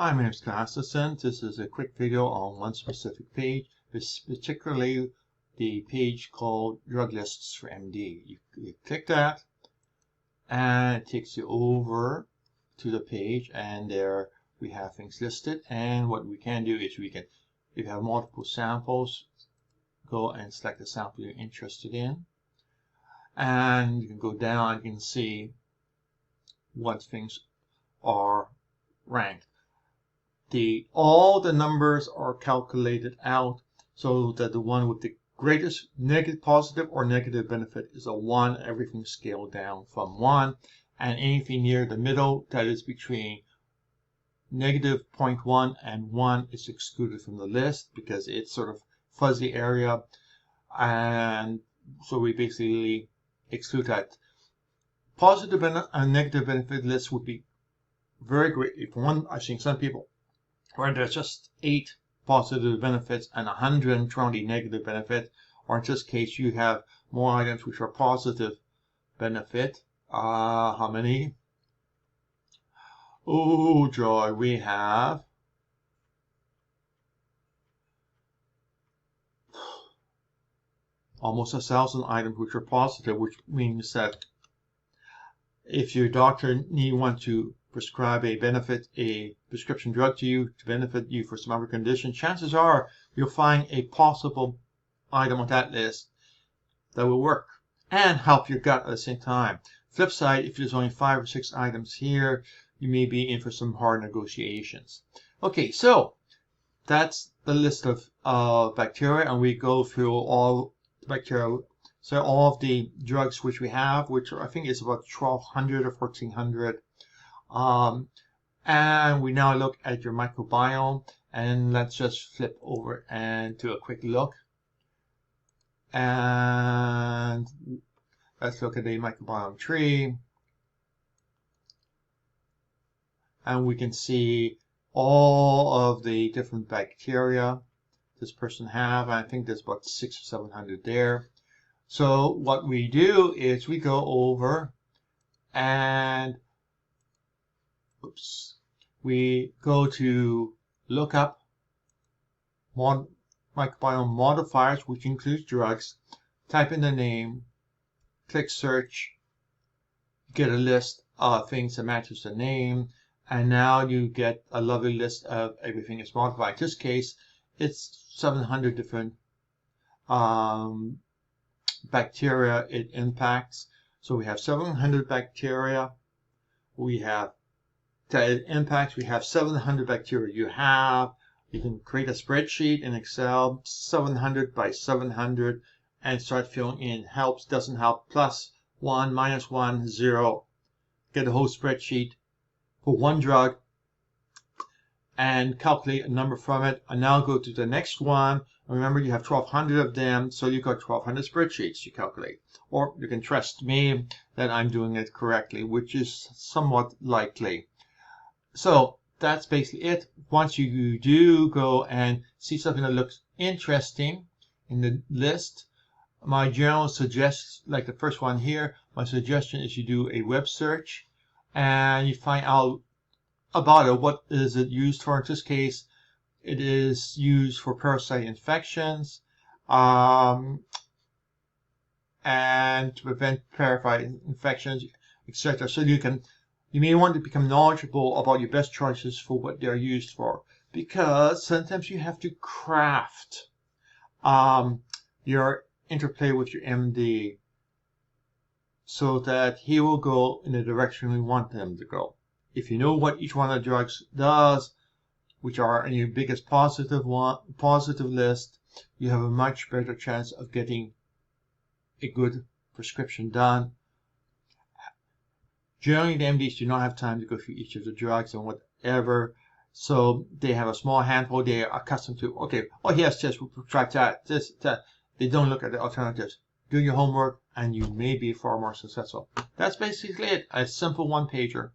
Hi, my name is Carsten. This is a quick video on one specific page, particularly the page called Drug Lists for MD. You click that and it takes you over to the page, and there we have things listed. And what we can do is if you have multiple samples, go and select the sample you're interested in. And you can go down and you can see what things are ranked. All the numbers are calculated out so that the one with the greatest positive or negative benefit is a 1. Everything scaled down from 1, and anything near the middle that is between negative 0.1 and 1 is excluded from the list because it's sort of fuzzy area, and so we basically exclude that. Positive and negative benefit lists would be very great if I've seen some people where there's just 8 positive benefits and 120 negative benefits, or in this case you have more items which are positive benefit. How many? Oh joy, we have almost 1,000 items which are positive, which means that if your doctor wants to prescribe a prescription drug to you to benefit you for some other condition, chances are you'll find a possible item on that list that will work and help your gut at the same time. Flip side, if there's only 5 or 6 items here, you may be in for some hard negotiations. Okay, so that's the list of bacteria, and we go through all the bacteria. So all of the drugs which we have, which I think is about 1,200 or 1,400. And we now look at your microbiome, and let's just flip over and do a quick look. And let's look at the microbiome tree. And we can see all of the different bacteria this person have. I think there's about 600 or 700 there. So what we do is we go over and we go to look up microbiome modifiers, which includes drugs, type in the name, click search, get a list of things that matches the name, and now you get a lovely list of everything that's modified. In this case, it's 700 different bacteria it impacts. So we have 700 bacteria. We have that it impacts. We have 700 bacteria. You can create a spreadsheet in Excel, 700 by 700, and start filling in helps, doesn't help, +1, -1, 0. Get a whole spreadsheet for one drug and calculate a number from it. And now go to the next one. Remember, you have 1,200 of them, so you've got 1,200 spreadsheets to calculate. Or you can trust me that I'm doing it correctly, which is somewhat likely. So that's basically it. Once you do go and see something that looks interesting in the list, my general suggestion, like the first one here, my suggestion is you do a web search and you find out about it. What is it used for? In this case, it is used for parasite infections and to prevent parasite infections, etc. So you may want to become knowledgeable about your best choices for what they're used for, because sometimes you have to craft your interplay with your MD so that he will go in the direction we want them to go. If you know what each one of the drugs does, which are in your biggest positive list, you have a much better chance of getting a good prescription done. Generally, the MDs do not have time to go through each of the drugs and whatever, so they have a small handful. They are accustomed to, okay, oh yes, we'll prescribe that, this, that. They don't look at the alternatives. Do your homework, and you may be far more successful. That's basically it. A simple one-pager.